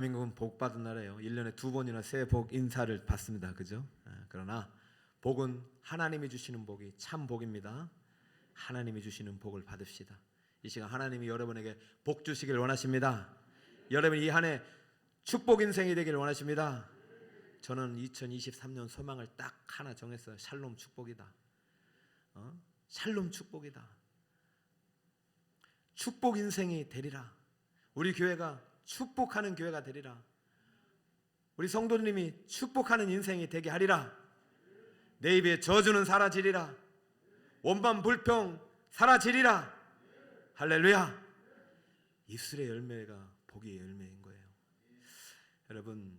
대한민국은 복 받은 나라예요. 1년에 2번이나 새해 복 인사를 받습니다. 그죠? 그러나 복은 하나님이 주시는 복이 참 복입니다. 하나님이 주시는 복을 받읍시다. 이 시간 하나님이 여러분에게 복 주시길 원하십니다. 여러분이 이 한 해 축복 인생이 되길 원하십니다. 저는 2023년 소망을 딱 하나 정했어요. 샬롬 축복이다. 샬롬 축복이다. 축복 인생이 되리라. 우리 교회가 축복하는 교회가 되리라. 우리 성도님이 축복하는 인생이 되게 하리라. 내 입에 저주는 사라지리라. 원만 불평 사라지리라. 할렐루야. 입술의 열매가 복의 열매인 거예요. 여러분,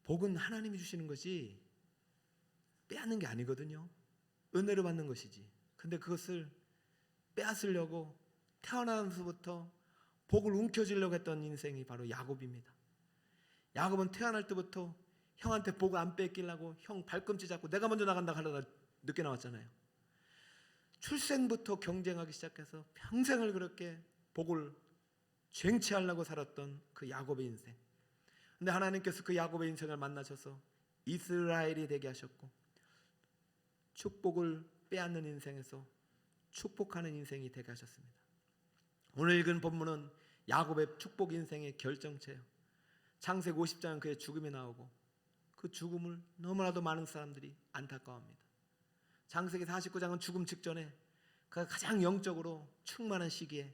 복은 하나님이 주시는 것이 빼앗는 게 아니거든요. 은혜로 받는 것이지. 근데 그것을 빼앗으려고 태어나면서부터 복을 움켜쥐려고 했던 인생이 바로 야곱입니다. 야곱은 태어날 때부터 형한테 복을 안 뺏기려고 형 발꿈치 잡고 내가 먼저 나간다 하려다 늦게 나왔잖아요. 출생부터 경쟁하기 시작해서 평생을 그렇게 복을 쟁취하려고 살았던 그 야곱의 인생. 근데 하나님께서 그 야곱의 인생을 만나셔서 이스라엘이 되게 하셨고 축복을 빼앗는 인생에서 축복하는 인생이 되게 하셨습니다. 오늘 읽은 본문은 야곱의 축복 인생의 결정체예요. 창세기 50장은 그의 죽음이 나오고 그 죽음을 너무나도 많은 사람들이 안타까워합니다. 창세기 49장은 죽음 직전에 그가 가장 영적으로 충만한 시기에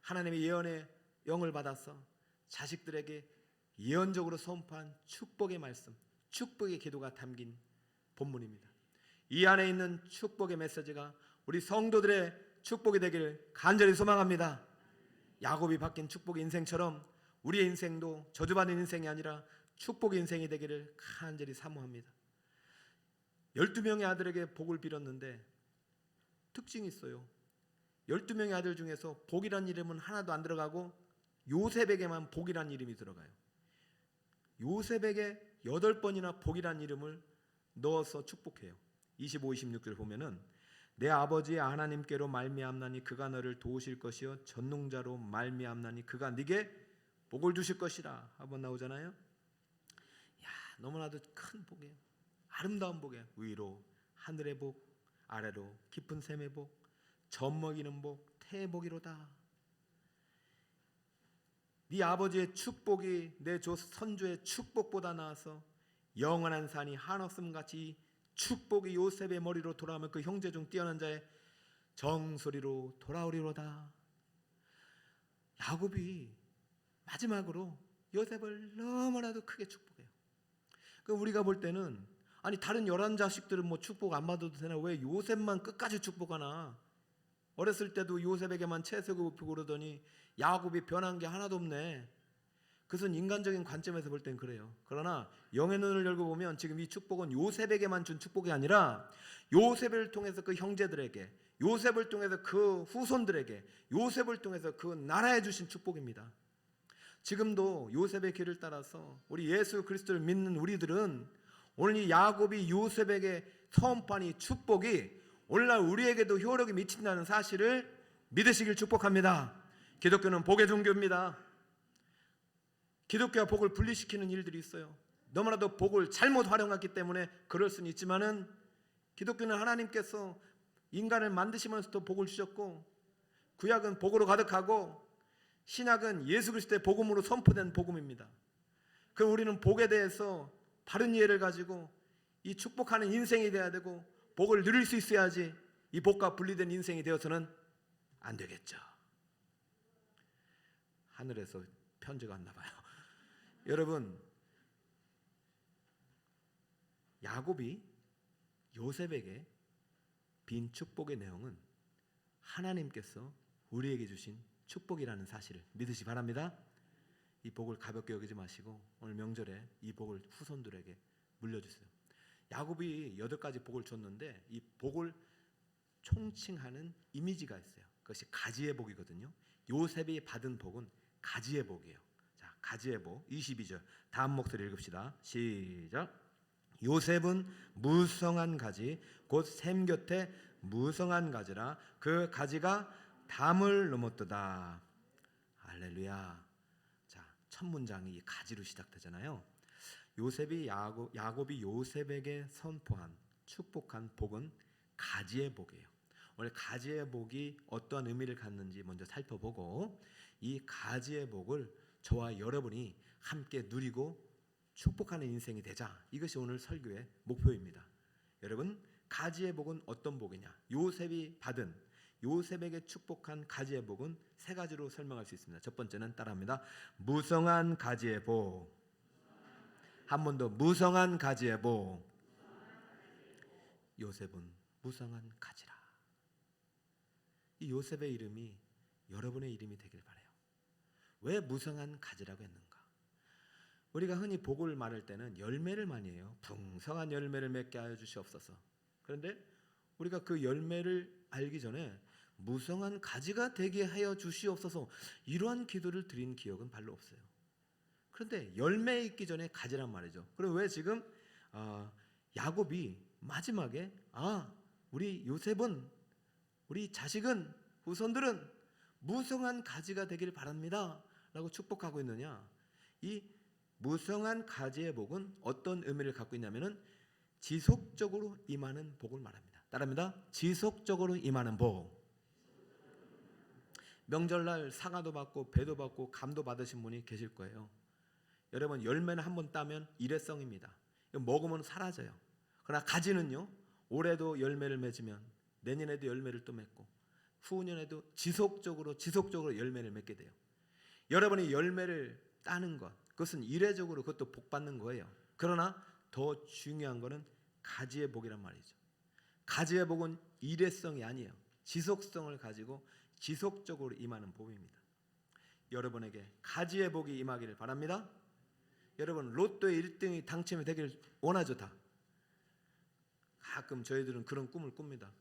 하나님의 예언의 영을 받아서 자식들에게 예언적으로 선포한 축복의 말씀, 축복의 기도가 담긴 본문입니다. 이 안에 있는 축복의 메시지가 우리 성도들의 축복이 되기를 간절히 소망합니다. 야곱이 바뀐 축복의 인생처럼 우리의 인생도 저주받은 인생이 아니라 축복의 인생이 되기를 간절히 사모합니다. 12명의 아들에게 복을 빌었는데 특징이 있어요. 12명의 아들 중에서 복이란 이름은 하나도 안 들어가고 요셉에게만 복이란 이름이 들어가요. 요셉에게 8번이나 복이란 이름을 넣어서 축복해요. 25, 26절 보면은 내 아버지 하나님께로 말미암나니 그가 너를 도우실 것이요 전능자로 말미암나니 그가 네게 복을 주실 것이라 한번 나오잖아요. 야, 너무나도 큰 복이에요. 아름다운 복이에요. 위로 하늘의 복, 아래로 깊은 샘의 복, 젖먹이는 복, 태복이로다. 네 아버지의 축복이 내 선조의 축복보다 나아서 영원한 산이 한없음같이 축복이 요셉의 머리로 돌아오면 그 형제 중 뛰어난 자의 정소리로 돌아오리로다. 야곱이 마지막으로 요셉을 너무나도 크게 축복해요. 우리가 볼 때는 아니 다른 11자식들은 뭐 축복 안 받아도 되나 왜 요셉만 끝까지 축복하나. 어렸을 때도 요셉에게만 채색을 입히고 그러더니 야곱이 변한 게 하나도 없네. 그것은 인간적인 관점에서 볼 땐 그래요. 그러나 영의 눈을 열고 보면 지금 이 축복은 요셉에게만 준 축복이 아니라 요셉을 통해서 그 형제들에게, 요셉을 통해서 그 후손들에게, 요셉을 통해서 그 나라에 주신 축복입니다. 지금도 요셉의 길을 따라서 우리 예수 그리스도를 믿는 우리들은 오늘 이 야곱이 요셉에게 선포한 이 축복이 오늘날 우리에게도 효력이 미친다는 사실을 믿으시길 축복합니다. 기독교는 복의 종교입니다. 기독교와 복을 분리시키는 일들이 있어요. 너무나도 복을 잘못 활용했기 때문에 그럴 수는 있지만은 기독교는 하나님께서 인간을 만드시면서도 복을 주셨고 구약은 복으로 가득하고 신약은 예수 그리스도의 복음으로 선포된 복음입니다. 그럼 우리는 복에 대해서 바른 이해를 가지고 이 축복하는 인생이 돼야 되고 복을 누릴 수 있어야지 이 복과 분리된 인생이 되어서는 안 되겠죠. 하늘에서 편지가 왔나 봐요. 여러분, 야곱이 요셉에게 빈 축복의 내용은 하나님께서 우리에게 주신 축복이라는 사실을 믿으시 바랍니다. 이 복을 가볍게 여기지 마시고 오늘 명절에 이 복을 후손들에게 물려주세요. 야곱이 8가지 복을 줬는데 이 복을 총칭하는 이미지가 있어요. 그것이 가지의 복이거든요. 요셉이 받은 복은 가지의 복이에요. 자, 가지의 복 22절 다음 목소리 읽읍시다. 시작. 요셉은 무성한 가지 곧 샘 곁에 무성한 가지라 그 가지가 담을 넘었도다. 할렐루야. 첫 문장이 이 가지로 시작되잖아요. 야곱이 요셉에게 선포한 축복한 복은 가지의 복이에요. 오늘 가지의 복이 어떠한 의미를 갖는지 먼저 살펴보고 이 가지의 복을 저와 여러분이 함께 누리고 축복하는 인생이 되자. 이것이 오늘 설교의 목표입니다. 여러분, 가지의 복은 어떤 복이냐? 요셉에게 축복한 가지의 복은 세 가지로 설명할 수 있습니다. 첫 번째는 따라합니다. 무성한 가지의 복. 한 번 더, 무성한 가지의 복. 요셉은 무성한 가지라. 이 요셉의 이름이 여러분의 이름이 되길 바라요. 왜 무성한 가지라고 했는가? 우리가 흔히 복을 말할 때는 열매를 많이 해요. 풍성한 열매를 맺게 하여 주시옵소서. 그런데 우리가 그 열매를 알기 전에 무성한 가지가 되게 하여 주시옵소서, 이러한 기도를 드린 기억은 별로 없어요. 그런데 열매 있기 전에 가지란 말이죠. 그럼 왜 지금 야곱이 마지막에 우리 요셉은, 우리 자식은, 후손들은 무성한 가지가 되길 바랍니다 라고 축복하고 있느냐? 이 무성한 가지의 복은 어떤 의미를 갖고 있냐면은 지속적으로 임하는 복을 말합니다. 따라합니다. 지속적으로 임하는 복. 명절날 사과도 받고 배도 받고 감도 받으신 분이 계실 거예요. 여러분, 열매는 한번 따면 일회성입니다. 먹으면 사라져요. 그러나 가지는요, 올해도 열매를 맺으면 내년에도 열매를 또 맺고 후년에도 지속적으로 열매를 맺게 돼요. 여러분이 열매를 따는 것, 그것은 이례적으로 그것도 복 받는 거예요. 그러나 더 중요한 것은 가지의 복이란 말이죠. 가지의 복은 일회성이 아니에요. 지속성을 가지고 지속적으로 임하는 복입니다. 여러분에게 가지의 복이 임하기를 바랍니다. 여러분, 로또의 1등이 당첨이 되기를 원하죠. 다. 가끔 저희들은 그런 꿈을 꿉니다.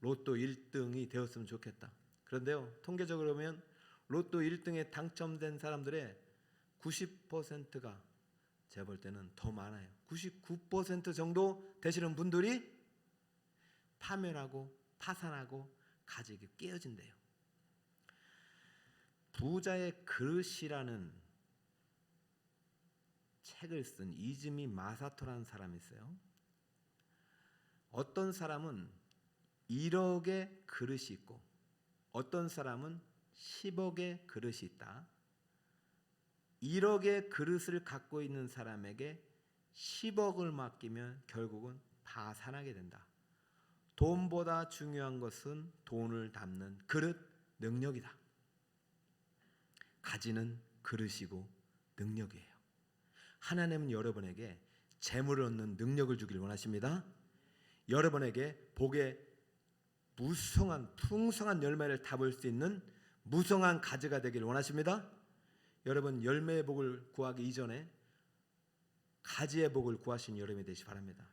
로또 1등이 되었으면 좋겠다. 그런데요, 통계적으로 보면 로또 1등에 당첨된 사람들의 90%가 제가 볼 때는 더 많아요. 99% 정도 되시는 분들이 파멸하고 파산하고 가족이 깨어진대요. 부자의 그릇이라는 책을 쓴 이즈미 마사토라는 사람이 있어요. 어떤 사람은 1억의 그릇이 있고 어떤 사람은 10억의 그릇이 있다. 1억의 그릇을 갖고 있는 사람에게 10억을 맡기면 결국은 파산하게 된다. 돈보다 중요한 것은 돈을 담는 그릇, 능력이다. 가지는 그릇이고 능력이에요. 하나님은 여러분에게 재물을 얻는 능력을 주기를 원하십니다. 여러분에게 복의 무성한 풍성한 열매를 담을 수 있는 무성한 가지가 되기를 원하십니다. 여러분, 열매의 복을 구하기 이전에 가지의 복을 구하신 여러분이 되시기 바랍니다.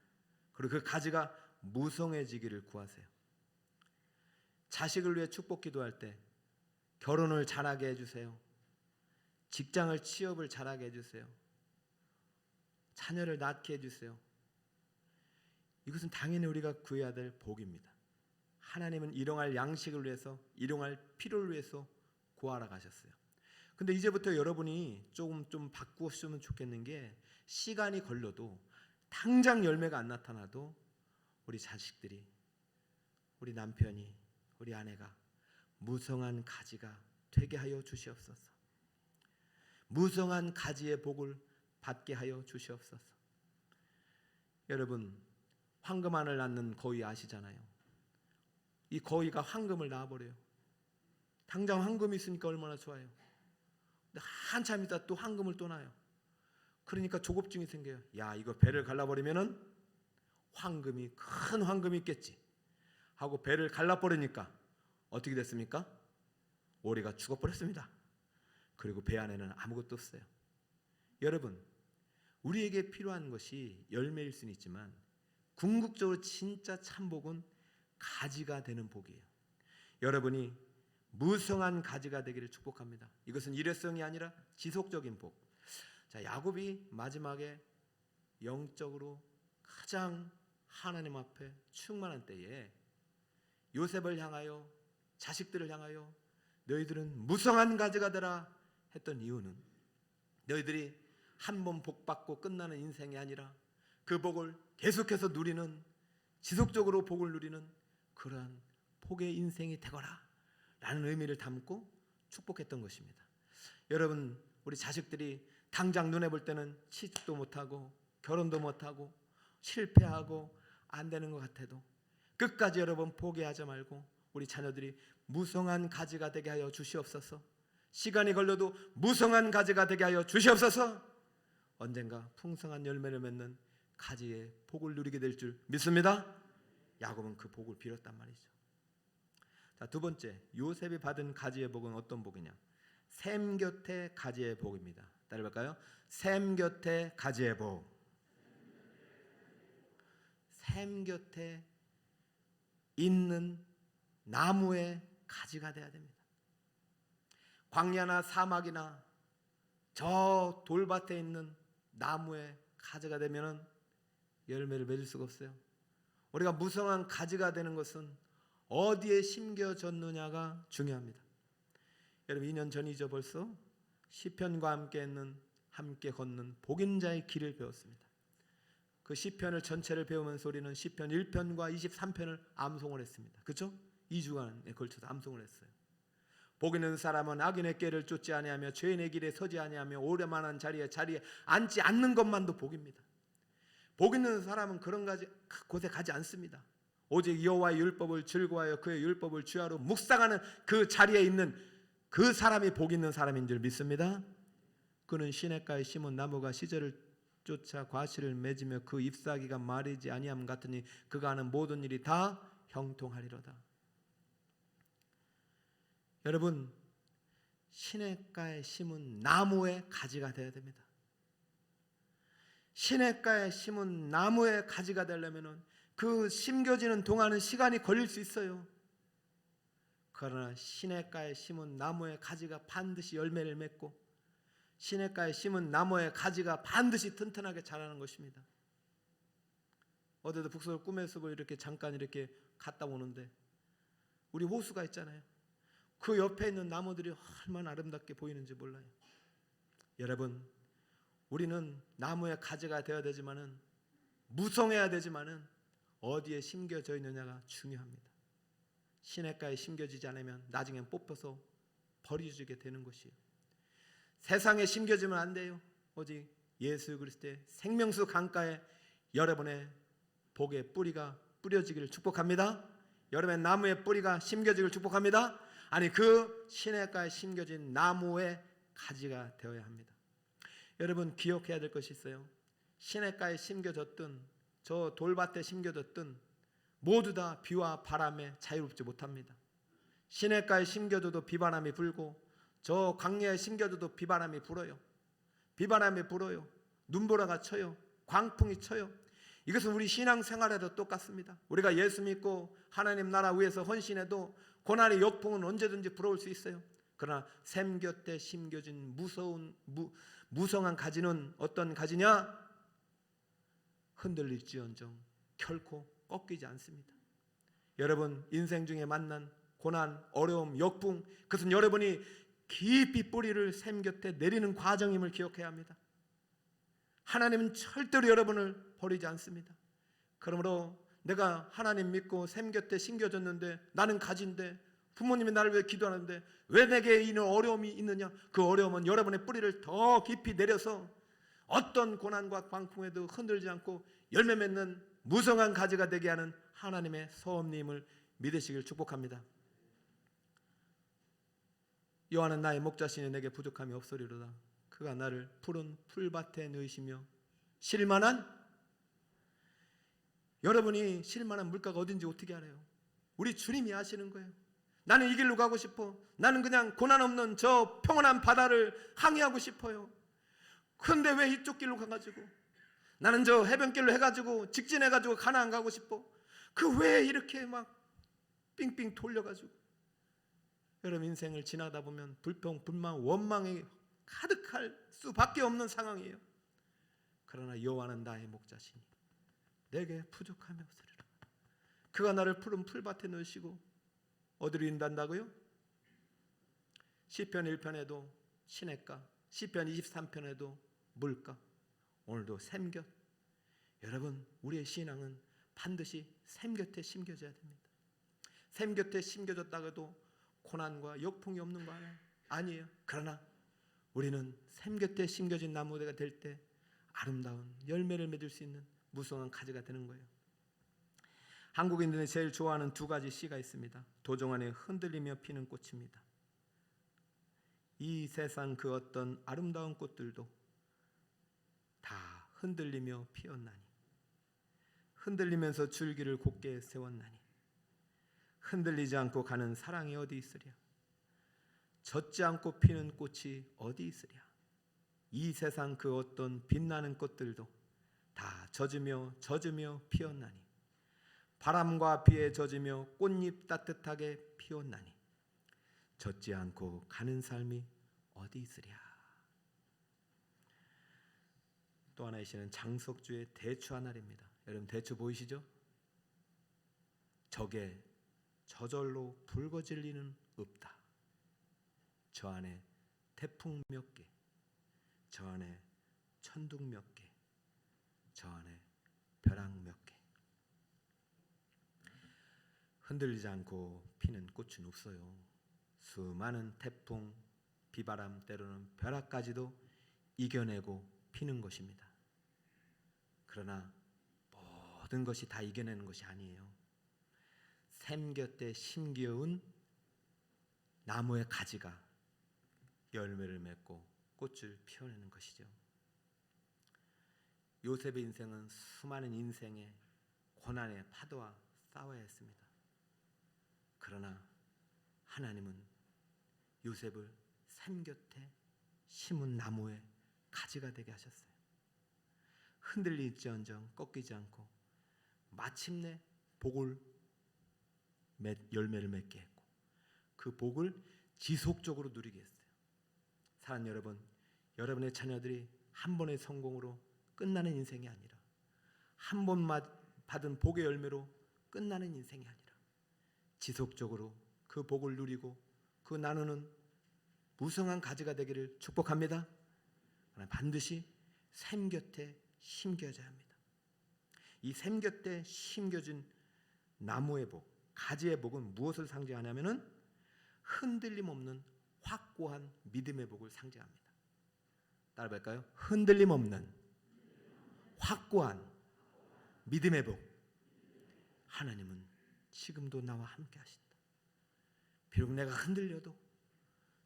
그리고 그 가지가 무성해지기를 구하세요. 자식을 위해 축복 기도할 때 결혼을 잘하게 해주세요. 직장을, 취업을 잘하게 해주세요. 자녀를 낳게 해주세요. 이것은 당연히 우리가 구해야 될 복입니다. 하나님은 일용할 양식을 위해서, 일용할 필요를 위해서 구하러 가셨어요. 근데 이제부터 여러분이 좀 바꾸었으면 좋겠는 게, 시간이 걸려도 당장 열매가 안 나타나도 우리 자식들이, 우리 남편이, 우리 아내가 무성한 가지가 되게 하여 주시옵소서. 무성한 가지의 복을 받게 하여 주시옵소서. 여러분, 황금알을 낳는 거위 아시잖아요. 이 거위가 황금을 낳아버려요. 당장 황금이 있으니까 얼마나 좋아요. 근데 한참 있다 또 황금을 또 낳아요. 그러니까 조급증이 생겨요. 야, 이거 배를 갈라버리면은 황금이, 큰 황금이 있겠지 하고 배를 갈라버리니까 어떻게 됐습니까? 오리가 죽어버렸습니다. 그리고 배 안에는 아무것도 없어요. 여러분, 우리에게 필요한 것이 열매일 수는 있지만 궁극적으로 진짜 참복은 가지가 되는 복이에요. 여러분이 무성한 가지가 되기를 축복합니다. 이것은 일회성이 아니라 지속적인 복. 자, 야곱이 마지막에 영적으로 가장 하나님 앞에 충만한 때에 요셉을 향하여, 자식들을 향하여 너희들은 무성한 가지가 되라 했던 이유는 너희들이 한 번 복 받고 끝나는 인생이 아니라 그 복을 계속해서 누리는, 지속적으로 복을 누리는 그러한 복의 인생이 되거라 라는 의미를 담고 축복했던 것입니다. 여러분, 우리 자식들이 당장 눈에 볼 때는 취직도 못하고 결혼도 못하고 실패하고 안 되는 것 같아도 끝까지 여러분 포기하지 말고 우리 자녀들이 무성한 가지가 되게 하여 주시옵소서. 시간이 걸려도 무성한 가지가 되게 하여 주시옵소서. 언젠가 풍성한 열매를 맺는 가지의 복을 누리게 될 줄 믿습니다. 야곱은 그 복을 빌었단 말이죠. 자, 두 번째, 요셉이 받은 가지의 복은 어떤 복이냐? 샘 곁에 가지의 복입니다. 따라해볼까요? 샘 곁에 가지의 복. 샘 곁에 있는 나무의 가지가 되어야 됩니다. 광야나 사막이나 저 돌밭에 있는 나무의 가지가 되면은 열매를 맺을 수가 없어요. 우리가 무성한 가지가 되는 것은 어디에 심겨졌느냐가 중요합니다. 여러분, 2년 전이죠. 벌써 시편과 함께 걷는 복인자의 길을 배웠습니다. 그 시편을 전체를 배우면서 우리는 시편 1편과 23편을 암송을 했습니다. 그렇죠? 2주간에 걸쳐서 암송을 했어요. 복 있는 사람은 악인의 꾀를 쫓지 아니하며 죄인의 길에 서지 아니하며 오래만한 자리에 앉지 않는 것만도 복입니다. 복 있는 사람은 그런 곳에 가지 않습니다. 오직 여호와의 율법을 즐거워하여 그의 율법을 주야로 묵상하는 그 자리에 있는 그 사람이 복 있는 사람인 줄 믿습니다. 그는 시냇가에 심은 나무가 시절을 쫓아 과실을 맺으며 그 잎사귀가 마르지 아니함 같으니 그가 하는 모든 일이 다 형통하리로다. 여러분, 시냇가에 심은 나무의 가지가 되어야 됩니다. 시냇가에 심은 나무의 가지가 되려면 그 심겨지는 동안은 시간이 걸릴 수 있어요. 그러나 시냇가에 심은 나무의 가지가 반드시 열매를 맺고 시냇가에 심은 나무의 가지가 반드시 튼튼하게 자라는 것입니다. 어제도 북서울 꿈의 숲을 이렇게 잠깐 이렇게 갔다 오는데 우리 호수가 있잖아요. 그 옆에 있는 나무들이 얼마나 아름답게 보이는지 몰라요. 여러분, 우리는 나무의 가지가 되어야 되지만은 무성해야 되지만은 어디에 심겨져 있느냐가 중요합니다. 시냇가에 심겨지지 않으면 나중엔 뽑혀서 버려지게 되는 것이에요. 세상에 심겨지면 안 돼요. 오직 예수 그리스도의 생명수 강가에 여러분의 복의 뿌리가 뿌려지기를 축복합니다. 여러분의 나무의 뿌리가 심겨지기를 축복합니다. 아니, 그 시냇가에 심겨진 나무의 가지가 되어야 합니다. 여러분, 기억해야 될 것이 있어요. 시냇가에 심겨졌든 저 돌밭에 심겨졌든 모두 다 비와 바람에 자유롭지 못합니다. 시냇가에 심겨져도 비바람이 불고 저 광야에 심겨져도 비바람이 불어요. 비바람이 불어요. 눈보라가 쳐요. 광풍이 쳐요. 이것은 우리 신앙생활에도 똑같습니다. 우리가 예수 믿고 하나님 나라 위해서 헌신해도 고난의 역풍은 언제든지 불어올 수 있어요. 그러나 샘 곁에 심겨진 무성한 가지는 어떤 가지냐? 흔들릴지언정 결코 꺾이지 않습니다. 여러분, 인생 중에 만난 고난, 어려움, 역풍, 그것은 여러분이 깊이 뿌리를 샘 곁에 내리는 과정임을 기억해야 합니다. 하나님은 절대로 여러분을 버리지 않습니다. 그러므로 내가 하나님 믿고 샘 곁에 심겨졌는데 나는 가지인데 부모님이 나를 위해 기도하는데 왜 내게 이런 어려움이 있느냐? 그 어려움은 여러분의 뿌리를 더 깊이 내려서 어떤 고난과 광풍에도 흔들지 않고 열매 맺는 무성한 가지가 되게 하는 하나님의 섭리임을 믿으시길 축복합니다. 여호와는 나의 목자시니 내게 부족함이 없으리로다. 그가 나를 푸른 풀밭에 누이시며 쉴만한, 여러분이 쉴만한 물가가 어딘지 어떻게 알아요? 우리 주님이 아시는 거예요. 나는 이 길로 가고 싶어. 나는 그냥 고난 없는 저 평온한 바다를 항해하고 싶어요. 그런데 왜 이쪽 길로 가가지고 나는 저 해변길로 해가지고 직진해가지고 가나안 가고 싶어. 그 왜 이렇게 막 삥삥 돌려가지고. 여러분, 인생을 지나다 보면 불평, 불만, 원망이 가득할 수밖에 없는 상황이에요. 그러나 여호와는 나의 목자시니 내게 부족함이 없으리라. 그가 나를 푸른 풀밭에 넣으시고 어디로 인도한다고요? 시편 1편에도 시냇가, 시편 23편에도 물가, 오늘도 샘곁. 여러분, 우리의 신앙은 반드시 샘곁에 심겨져야 됩니다. 샘곁에 심겨졌다고 해도 고난과 역풍이 없는 거 아니에요. 그러나 우리는 샘곁에 심겨진 나무가 될 때 아름다운 열매를 맺을 수 있는 무성한 가지가 되는 거예요. 한국인들이 제일 좋아하는 두 가지 씨가 있습니다. 도종 안에 흔들리며 피는 꽃입니다. 이 세상 그 어떤 아름다운 꽃들도 다 흔들리며 피었나니, 흔들리면서 줄기를 곧게 세웠나니, 흔들리지 않고 가는 사랑이 어디 있으랴? 젖지 않고 피는 꽃이 어디 있으랴? 이 세상 그 어떤 빛나는 꽃들도 다 젖으며 피었나니, 바람과 비에 젖으며 꽃잎 따뜻하게 피었나니, 젖지 않고 가는 삶이 어디 있으랴? 또 하나의 시는 장석주의 대추 하나입니다. 여러분, 대추 보이시죠? 적에 저절로 붉어질 리는 없다. 저 안에 태풍 몇 개, 저 안에 천둥 몇 개, 저 안에 벼락 몇 개. 흔들리지 않고 피는 꽃은 없어요. 수많은 태풍, 비바람, 때로는 벼락까지도 이겨내고 피는 것입니다. 그러나 모든 것이 다 이겨내는 것이 아니에요. 샘곁에 심겨온 나무의 가지가 열매를 맺고 꽃을 피워내는 것이죠. 요셉의 인생은 수많은 인생의 고난의 파도와 싸워야 했습니다. 그러나 하나님은 요셉을 샘곁에 심은 나무의 가지가 되게 하셨어요. 흔들릴지언정 꺾이지 않고 마침내 복을 열매를 맺게 했고, 그 복을 지속적으로 누리게 했어요. 사랑하는 여러분, 여러분의 자녀들이 한 번의 성공으로 끝나는 인생이 아니라, 한 번 받은 복의 열매로 끝나는 인생이 아니라 지속적으로 그 복을 누리고 그 나누는 무성한 가지가 되기를 축복합니다. 그러나 반드시 샘곁에 심겨져야 합니다. 이 샘곁에 심겨진 나무의 복, 가지의 복은 무엇을 상징하냐면은 흔들림 없는 확고한 믿음의 복을 상징합니다. 따라 볼까요? 흔들림 없는 확고한 믿음의 복. 하나님은 지금도 나와 함께 하신다. 비록 내가 흔들려도,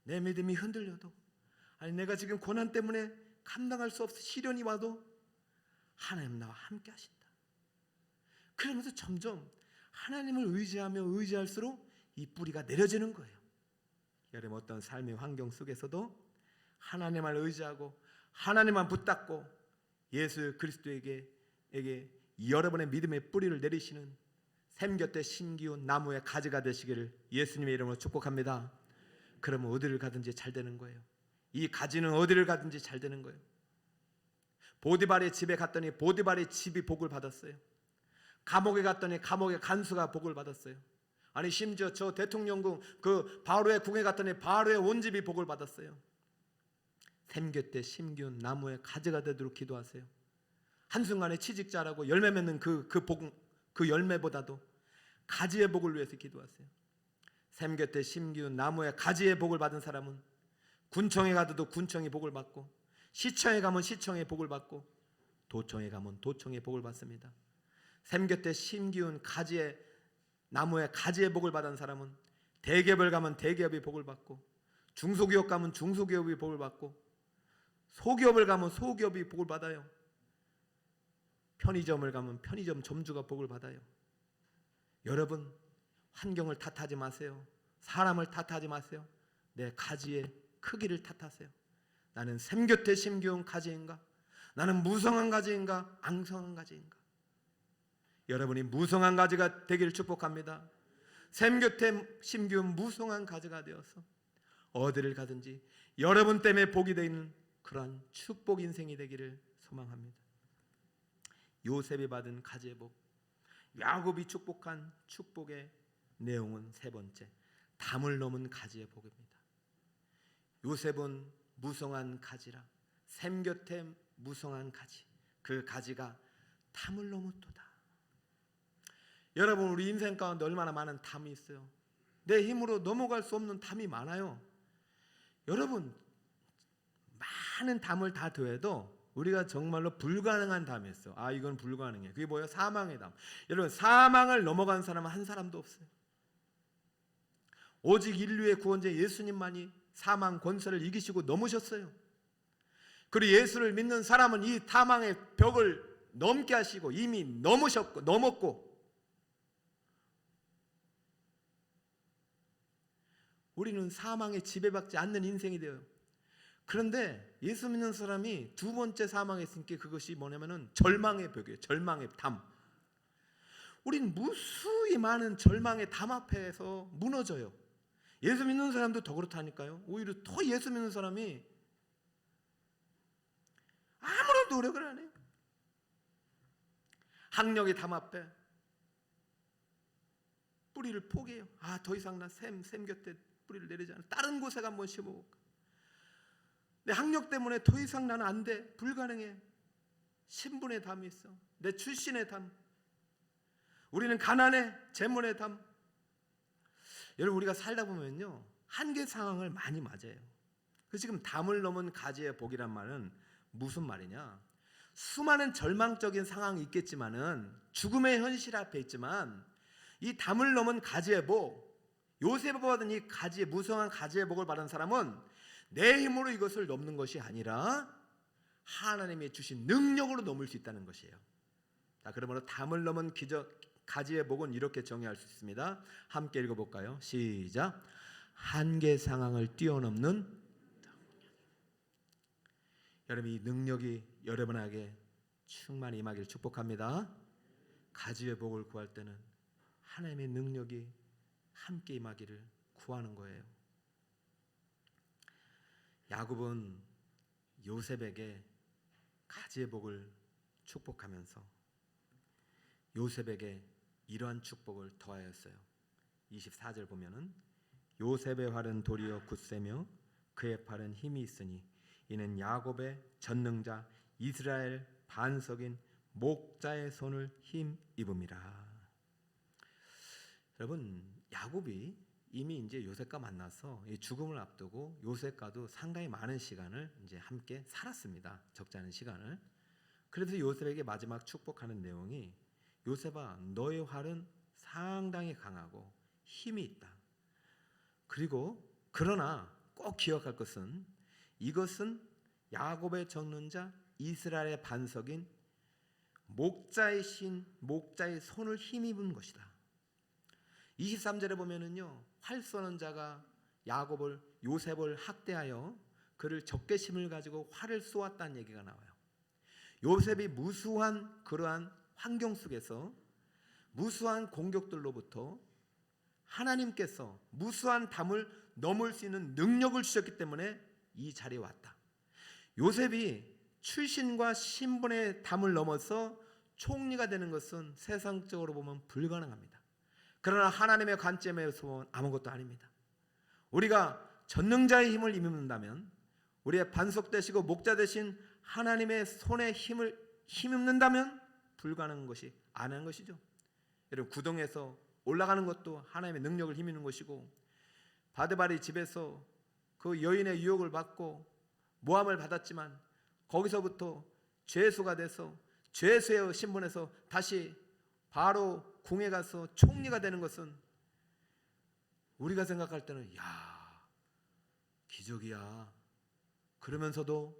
내 믿음이 흔들려도, 아니 내가 지금 고난 때문에 감당할 수 없어 시련이 와도 하나님 나와 함께 하신다. 그러면서 점점 하나님을 의지하며 의지할수록 이 뿌리가 내려지는 거예요. 여러분, 어떤 삶의 환경 속에서도 하나님을 의지하고 하나님만 붙잡고 예수 그리스도에게 여러분의 믿음의 뿌리를 내리시는 샘곁에 심기운 나무의 가지가 되시기를 예수님의 이름으로 축복합니다. 그러면 어디를 가든지 잘 되는 거예요. 이 가지는 어디를 가든지 잘 되는 거예요. 보디발의 집에 갔더니 보디발의 집이 복을 받았어요. 감옥에 갔더니 감옥의 간수가 복을 받았어요. 아니 심지어 저 대통령궁 그 바로의 궁에 갔더니 바로의 온 집이 복을 받았어요. 샘곁에 심기운 나무의 가지가 되도록 기도하세요. 한순간에 취직 잘하고 열매 맺는 그 열매보다도 가지의 복을 위해서 기도하세요. 샘곁에 심기운 나무의 가지의 복을 받은 사람은 군청에 가도 군청의 복을 받고, 시청에 가면 시청의 복을 받고, 도청에 가면 도청의 복을 받습니다. 샘곁에 심기운 가지의 나무의 가지의 복을 받은 사람은 대기업을 가면 대기업의 복을 받고, 중소기업 가면 중소기업의 복을 받고, 소기업을 가면 소기업이 복을 받아요. 편의점을 가면 편의점 점주가 복을 받아요. 여러분, 환경을 탓하지 마세요. 사람을 탓하지 마세요. 내 가지의 크기를 탓하세요. 나는 샘곁에 심겨온 가지인가? 나는 무성한 가지인가? 앙성한 가지인가? 여러분이 무성한 가지가 되기를 축복합니다. 샘곁에 심겨온 무성한 가지가 되어서 어디를 가든지 여러분 때문에 복이 되는 그러한 축복 인생이 되기를 소망합니다. 요셉이 받은 가지의 복, 야곱이 축복한 축복의 내용은 세 번째, 담을 넘은 가지의 복입니다. 요셉은 무성한 가지라. 샘 곁에 무성한 가지, 그 가지가 담을 넘었도다. 여러분, 우리 인생 가운데 얼마나 많은 담이 있어요. 내 힘으로 넘어갈 수 없는 담이 많아요. 여러분, 많은 담을 다 더해도 우리가 정말로 불가능한 담이 있어. 아, 이건 불가능해. 그게 뭐예요? 사망의 담. 여러분, 사망을 넘어간 사람은 한 사람도 없어요. 오직 인류의 구원자 예수님만이 사망 권세를 이기시고 넘으셨어요. 그리고 예수를 믿는 사람은 이 사망의 벽을 넘게 하시고 이미 넘었고 우리는 사망에 지배받지 않는 인생이 돼요. 그런데 예수 믿는 사람이 두 번째 사망했으니까 그것이 뭐냐면은 절망의 벽이에요. 절망의 담. 우린 무수히 많은 절망의 담 앞에서 무너져요. 예수 믿는 사람도 더 그렇다니까요. 오히려 더 예수 믿는 사람이 아무런 노력을 안 해요. 학력의 담 앞에 뿌리를 포기해요. 아, 더 이상 나 샘 곁에 뿌리를 내리지 않아. 다른 곳에 한번 심어볼까. 내 학력 때문에 더 이상 나는 안 돼. 불가능해. 신분의 담이 있어. 내 출신의 담. 우리는 가난해. 재물의 담. 여러분, 우리가 살다 보면요, 한계 상황을 많이 맞아요. 그 지금 담을 넘은 가지의 복이란 말은 무슨 말이냐? 수많은 절망적인 상황이 있겠지만은, 죽음의 현실 앞에 있지만, 이 담을 넘은 가지의 복, 요셉이 받은 이 가지의 무성한 가지의 복을 받은 사람은 내 힘으로 이것을 넘는 것이 아니라 하나님이 주신 능력으로 넘을 수 있다는 것이에요. 자, 그러므로 담을 넘은 가지의 복은 이렇게 정의할 수 있습니다. 함께 읽어볼까요? 시작. 한계 상황을 뛰어넘는. 여러분, 이 능력이 여러분에게 충만히 임하기를 축복합니다. 가지의 복을 구할 때는 하나님의 능력이 함께 임하기를 구하는 거예요. 야곱은 요셉에게 가지의 복을 축복하면서 요셉에게 이러한 축복을 더하였어요. 24절 보면은 요셉의 활은 도리어 굳세며 그의 팔은 힘이 있으니 이는 야곱의 전능자 이스라엘 반석인 목자의 손을 힘입음이라. 여러분, 야곱이 이미 이제 요셉과 만나서 죽음을 앞두고 요셉과도 상당히 많은 시간을 이제 함께 살았습니다. 적지 않은 시간을. 그래서 요셉에게 마지막 축복하는 내용이 요셉아, 너의 활은 상당히 강하고 힘이 있다. 그리고 그러나 꼭 기억할 것은 이것은 야곱의 적는 자 이스라엘의 반석인 목자의 손을 힘입은 것이다. 23절에 보면은요, 활 쏘는 자가 요셉을 학대하여 그를 적개심을 가지고 활을 쏘았다는 얘기가 나와요. 요셉이 무수한 그러한 환경 속에서 무수한 공격들로부터 하나님께서 무수한 담을 넘을 수 있는 능력을 주셨기 때문에 이 자리에 왔다. 요셉이 출신과 신분의 담을 넘어서 총리가 되는 것은 세상적으로 보면 불가능합니다. 그러나 하나님의 관점에서 보면 아무것도 아닙니다. 우리가 전능자의 힘을 입는다면, 우리의 반석 되시고 목자 되신 하나님의 손에 힘입는다면 불가능한 것이 아닌 것이죠. 여러분, 구덩이에서 올라가는 것도 하나님의 능력을 힘입는 것이고, 바드바리 집에서 그 여인의 유혹을 받고 모함을 받았지만 거기서부터 죄수가 돼서 죄수의 신분에서 다시 바로 궁에 가서 총리가 되는 것은 우리가 생각할 때는 기적이야. 그러면서도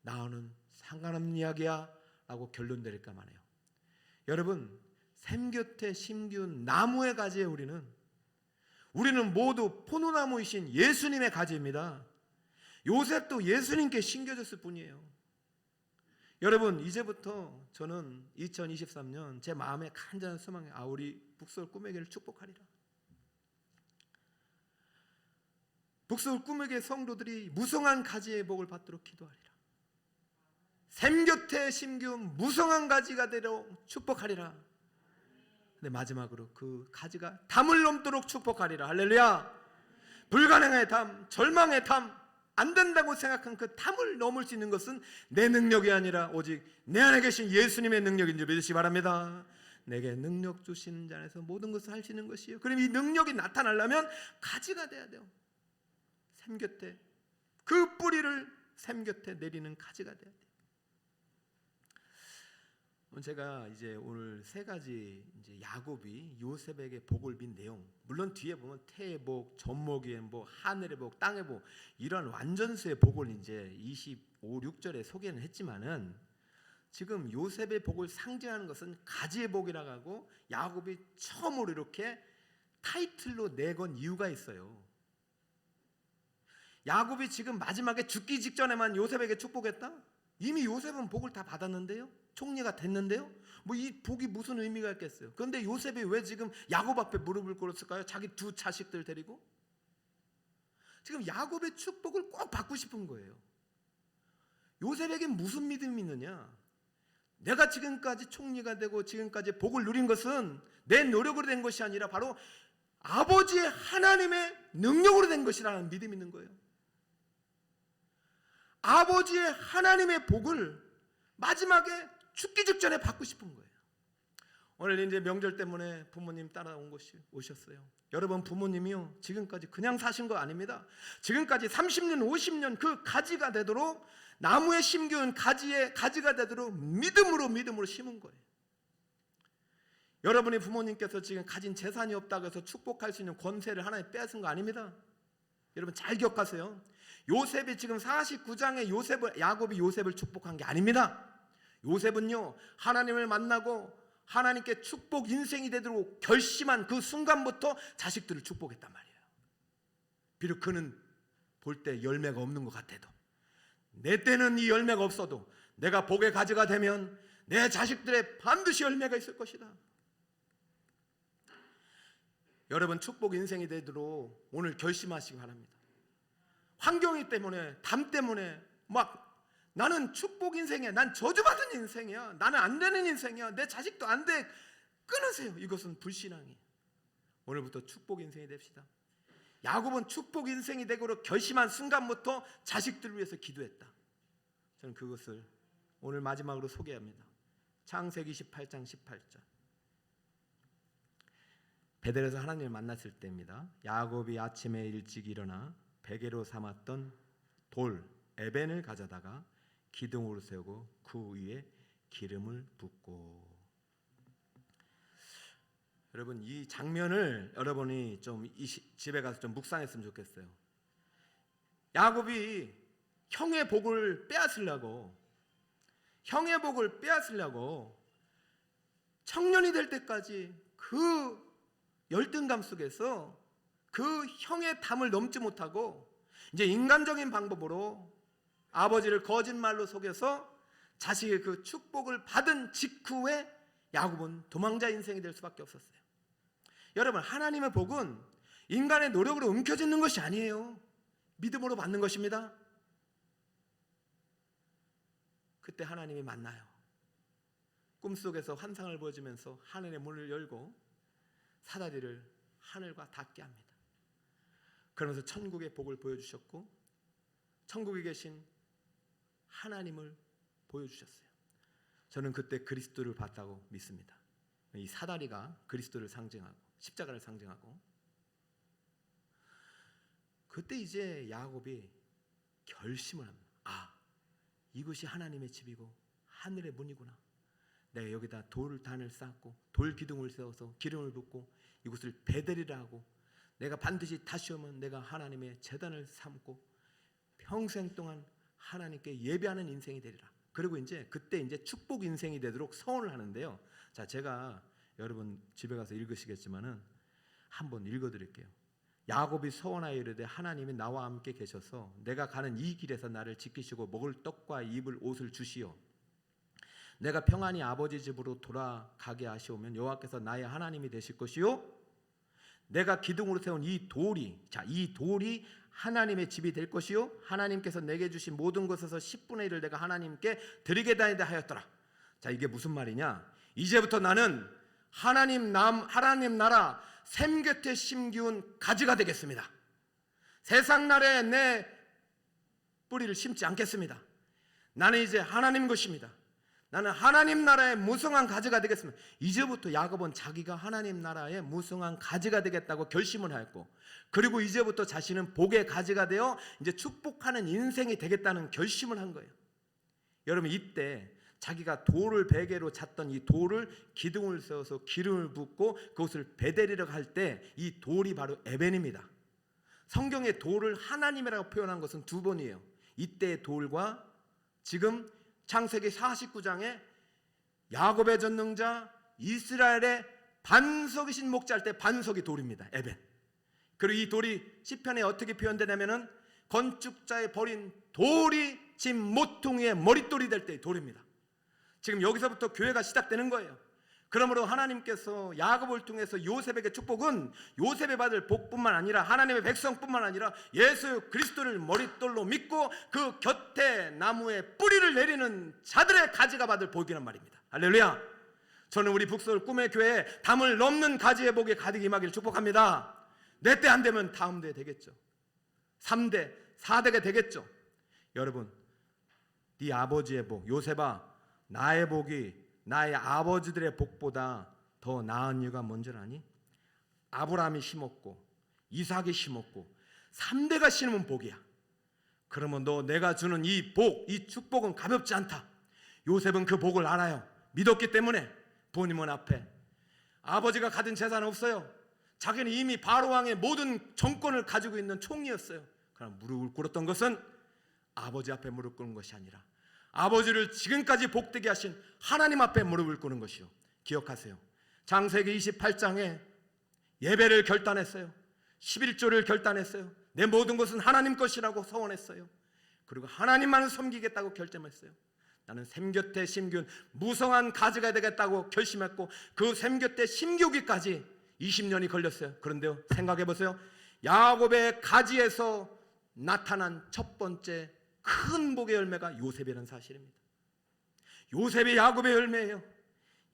나오는 상관없는 이야기야 라고 결론 내릴까 마네요. 여러분, 샘 곁에 심기운 나무의 가지에 우리는 모두 포도나무이신 예수님의 가지입니다. 요셉도 예수님께 심겨졌을 뿐이에요. 여러분, 이제부터 저는 2023년 제 마음의 간절한 소망이 우리 북서울 꿈에게를 축복하리라. 북서울 꿈에게 성도들이 무성한 가지의 복을 받도록 기도하리라. 샘 곁에 심기운 무성한 가지가 되도록 축복하리라. 근데 마지막으로 그 가지가 담을 넘도록 축복하리라. 할렐루야. 불가능의 담, 절망의 담, 안 된다고 생각한 그 담을 넘을 수 있는 것은 내 능력이 아니라 오직 내 안에 계신 예수님의 능력인 줄 믿으시기 바랍니다. 내게 능력 주시는 자 안에서 모든 것을 할 수 있는 것이에요. 그럼 이 능력이 나타나려면 가지가 돼야 돼요. 샘 곁에, 그 뿌리를 샘 곁에 내리는 가지가 돼야 돼요. 제가 이제 오늘 세 가지 이제 야곱이 요셉에게 복을 빈 내용, 물론 뒤에 보면 태의 복, 젖먹이의 복, 하늘의 복, 땅의 복, 이런 완전수의 복을 이제 25, 6절에 소개는 했지만은 지금 요셉의 복을 상징하는 것은 가지의 복이라고 하고 야곱이 처음으로 이렇게 타이틀로 내건 이유가 있어요. 야곱이 지금 마지막에 죽기 직전에만 요셉에게 축복했다? 이미 요셉은 복을 다 받았는데요. 총리가 됐는데요. 뭐 이 복이 무슨 의미가 있겠어요? 그런데 요셉이 왜 지금 야곱 앞에 무릎을 꿇었을까요? 자기 두 자식들 데리고? 지금 야곱의 축복을 꼭 받고 싶은 거예요. 요셉에게 무슨 믿음이 있느냐? 내가 지금까지 총리가 되고 지금까지 복을 누린 것은 내 노력으로 된 것이 아니라 바로 아버지의 하나님의 능력으로 된 것이라는 믿음이 있는 거예요. 아버지의 하나님의 복을 마지막에 죽기 직전에 받고 싶은 거예요. 오늘 이제 명절 때문에 부모님 따라온 것이 오셨어요. 여러분 부모님이요 지금까지 그냥 사신 거 아닙니다. 지금까지 30년 50년 그 가지가 되도록 나무에 심겨온 가지가 되도록 믿음으로 심은 거예요. 여러분이 부모님께서 지금 가진 재산이 없다고 해서 축복할 수 있는 권세를 하나님 빼앗은 거 아닙니다. 여러분 잘 기억하세요. 요셉이 지금 49장에 야곱이 요셉을 축복한 게 아닙니다. 요셉은요 하나님을 만나고 하나님께 축복 인생이 되도록 결심한 그 순간부터 자식들을 축복했단 말이에요. 비록 그는 볼 때 열매가 없는 것 같아도 내 때는 이 열매가 없어도 내가 복의 가지가 되면 내 자식들의 반드시 열매가 있을 것이다. 여러분 축복 인생이 되도록 오늘 결심하시기 바랍니다. 환경이 때문에 담 때문에 막 나는 축복 인생이야, 난 저주받은 인생이야, 나는 안 되는 인생이야, 내 자식도 안 돼, 끊으세요. 이것은 불신앙이에요. 오늘부터 축복 인생이 됩시다. 야곱은 축복 인생이 되고 결심한 순간부터 자식들을 위해서 기도했다. 저는 그것을 오늘 마지막으로 소개합니다. 창세기 28장 18절. 베델에서 하나님을 만났을 때입니다. 야곱이 아침에 일찍 일어나 베개로 삼았던 돌 에벤을 가져다가 기둥으로 세우고 그 위에 기름을 붓고. 여러분 이 장면을 여러분이 좀 집에 가서 좀 묵상했으면 좋겠어요. 야곱이 형의 복을 빼앗으려고 청년이 될 때까지 그 열등감 속에서 그 형의 담을 넘지 못하고 이제 인간적인 방법으로 아버지를 거짓말로 속여서 자식의 그 축복을 받은 직후에 야곱은 도망자 인생이 될 수밖에 없었어요. 여러분 하나님의 복은 인간의 노력으로 움켜쥐는 것이 아니에요. 믿음으로 받는 것입니다. 그때 하나님이 만나요. 꿈속에서 환상을 보여주면서 하늘의 문을 열고 사다리를 하늘과 닿게 합니다. 그러면서 천국의 복을 보여주셨고 천국에 계신 하나님을 보여주셨어요. 저는 그때 그리스도를 봤다고 믿습니다. 이 사다리가 그리스도를 상징하고 십자가를 상징하고 그때 이제 야곱이 결심을 합니다. 이것이 하나님의 집이고 하늘의 문이구나. 내가 여기다 돌단을 쌓고 돌 기둥을 세워서 기름을 붓고 이곳을 베델이라 하고 내가 반드시 다시 오면 내가 하나님의 제단을 삼고 평생 동안 하나님께 예배하는 인생이 되리라. 그리고 이제 그때 이제 축복 인생이 되도록 서원을 하는데요. 자, 제가 여러분 집에 가서 읽으시겠지만은 한번 읽어드릴게요. 야곱이 서원하여 이르되 하나님이 나와 함께 계셔서 내가 가는 이 길에서 나를 지키시고 먹을 떡과 입을 옷을 주시오. 내가 평안히 아버지 집으로 돌아가게 하시오면 여호와께서 나의 하나님이 되실 것이요 내가 기둥으로 세운 이 돌이 하나님의 집이 될 것이요 하나님께서 내게 주신 모든 것에서 10분의 1을 내가 하나님께 드리게 다니다 하였더라. 자, 이게 무슨 말이냐? 이제부터 나는 하나님 나라 샘 곁에 심기운 가지가 되겠습니다. 세상 나라에 내 뿌리를 심지 않겠습니다. 나는 이제 하나님 것입니다. 나는 하나님 나라의 무성한 가지가 되겠습니다. 이제부터 야곱은 자기가 하나님 나라의 무성한 가지가 되겠다고 결심을 하였고, 그리고 이제부터 자신은 복의 가지가 되어 이제 축복하는 인생이 되겠다는 결심을 한 거예요. 여러분, 이때 자기가 돌을 베개로 잤던 이 돌을 기둥을 세워서 기름을 붓고 그것을 베데리러 갈 때 이 돌이 바로 에벤입니다. 성경의 돌을 하나님이라고 표현한 것은 두 번이에요. 이때의 돌과 지금 창세기 49장에 야곱의 전능자 이스라엘의 반석이신 목자할 때 반석이 돌입니다. 에벤. 그리고 이 돌이 시편에 어떻게 표현되냐면은 건축자의 버린 돌이 집 모퉁이의 머릿돌이 될 때의 돌입니다. 지금 여기서부터 교회가 시작되는 거예요. 그러므로 하나님께서 야곱을 통해서 요셉에게 축복은 요셉이 받을 복뿐만 아니라 하나님의 백성뿐만 아니라 예수 그리스도를 머릿돌로 믿고 그 곁에 나무에 뿌리를 내리는 자들의 가지가 받을 복이란 말입니다. 할렐루야. 저는 우리 북서울 꿈의 교회에 담을 넘는 가지의 복이 가득 임하기를 축복합니다. 내 때 안 되면 다음 대 되겠죠. 3대, 4대가 되겠죠. 여러분, 네 아버지의 복, 요셉아, 나의 복이 나의 아버지들의 복보다 더 나은 이유가 뭔지 아니? 아브라함이 심었고 이삭이 심었고 3대가 심은 복이야. 그러면 너 내가 주는 이 복, 이 축복은 가볍지 않다. 요셉은 그 복을 알아요. 믿었기 때문에 부모님은 앞에 아버지가 가진 재산은 없어요. 자기는 이미 바로왕의 모든 정권을 가지고 있는 총리였어요. 그럼 무릎을 꿇었던 것은 아버지 앞에 무릎 꿇는 것이 아니라 아버지를 지금까지 복되게 하신 하나님 앞에 무릎을 꿇는 것이요. 기억하세요. 창세기 28장에 예배를 결단했어요. 11조를 결단했어요. 내 모든 것은 하나님 것이라고 서원했어요. 그리고 하나님만을 섬기겠다고 결정했어요. 나는 샘 곁에 심기운 무성한 가지가 되겠다고 결심했고 그 샘 곁에 심기우기까지 20년이 걸렸어요. 그런데요, 생각해보세요. 야곱의 가지에서 나타난 첫 번째 큰 복의 열매가 요셉이라는 사실입니다. 요셉이 야곱의 열매예요.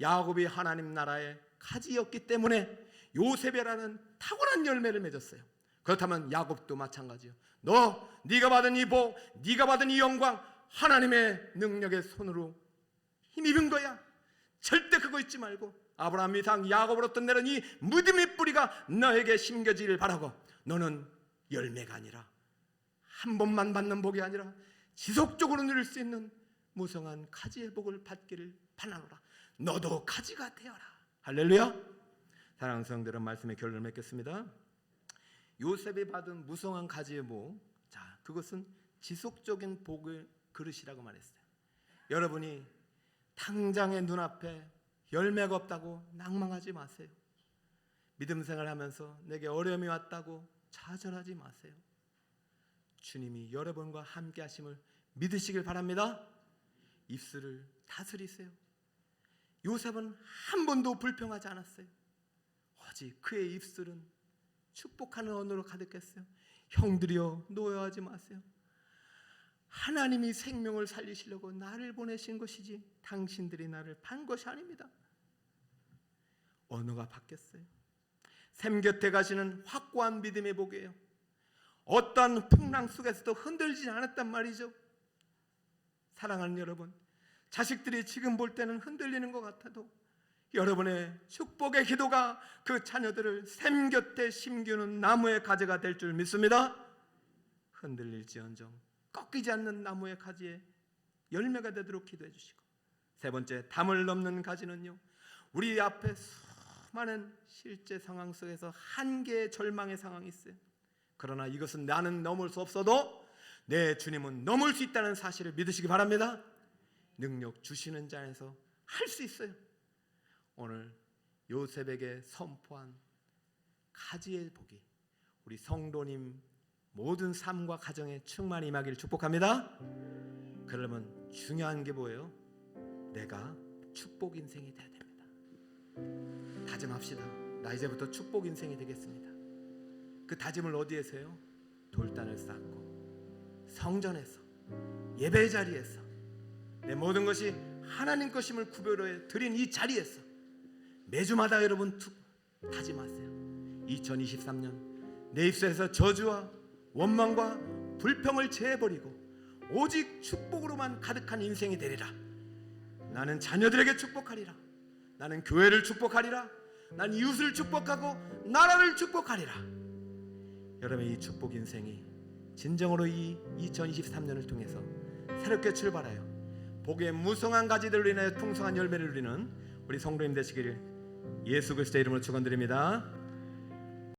야곱이 하나님 나라의 가지였기 때문에 요셉이라는 탁월한 열매를 맺었어요. 그렇다면 야곱도 마찬가지예요. 네가 받은 이 복, 네가 받은 이 영광 하나님의 능력의 손으로 힘입은 거야. 절대 그거 잊지 말고 아브라함, 이삭, 야곱으로부터 내려온 이 믿음의 뿌리가 너에게 심겨지기를 바라고, 너는 열매가 아니라 한 번만 받는 복이 아니라 지속적으로 누릴 수 있는 무성한 가지의 복을 받기를 바라노라. 너도 가지가 되어라. 할렐루야. 사랑하는 성도들, 말씀의 결론을 맺겠습니다. 요셉이 받은 무성한 가지의 복, 자, 그것은 지속적인 복의 그릇이라고 말했어요. 여러분이 당장의 눈앞에 열매가 없다고 낭망하지 마세요. 믿음 생활하면서 내게 어려움이 왔다고 좌절하지 마세요. 주님이 여러분과 함께 하심을 믿으시길 바랍니다. 입술을 다스리세요. 요셉은 한 번도 불평하지 않았어요. 오직 그의 입술은 축복하는 언어로 가득했어요. 형들이여, 노여하지 마세요. 하나님이 생명을 살리시려고 나를 보내신 것이지 당신들이 나를 판 것이 아닙니다. 언어가 바뀌었어요. 샘 곁에 가시는 확고한 믿음의 복이에요. 어떤 풍랑 속에서도 흔들리지 않았단 말이죠. 사랑하는 여러분, 자식들이 지금 볼 때는 흔들리는 것 같아도 여러분의 축복의 기도가 그 자녀들을 샘 곁에 심기는 나무의 가지가 될 줄 믿습니다. 흔들릴지언정 꺾이지 않는 나무의 가지에 열매가 되도록 기도해 주시고, 세 번째, 담을 넘는 가지는요, 우리 앞에 수많은 실제 상황 속에서 한계의 절망의 상황이 있어요. 그러나 이것은 나는 넘을 수 없어도 내 주님은 넘을 수 있다는 사실을 믿으시기 바랍니다. 능력 주시는 자 안에서 할 수 있어요. 오늘 요셉에게 선포한 가지의 복이 우리 성도님 모든 삶과 가정에 충만히 임하기를 축복합니다. 그러면 중요한 게 뭐예요? 내가 축복 인생이 돼야 됩니다. 다짐합시다. 나 이제부터 축복 인생이 되겠습니다. 그 다짐을 어디에서 해요? 돌단을 쌓고 성전에서, 예배 자리에서, 내 모든 것이 하나님 것임을 구별해 드린 이 자리에서 매주마다 여러분 다짐하세요. 2023년 내 입술에서 저주와 원망과 불평을 제해버리고 오직 축복으로만 가득한 인생이 되리라. 나는 자녀들에게 축복하리라. 나는 교회를 축복하리라. 난 이웃을 축복하고 나라를 축복하리라. 여러분의 이 축복 인생이 진정으로 이 2023년을 통해서 새롭게 출발하여 복의 무성한 가지들로 인하여 풍성한 열매를 누리는 우리 성도님 되시기를 예수 그리스도의 이름으로 축원드립니다.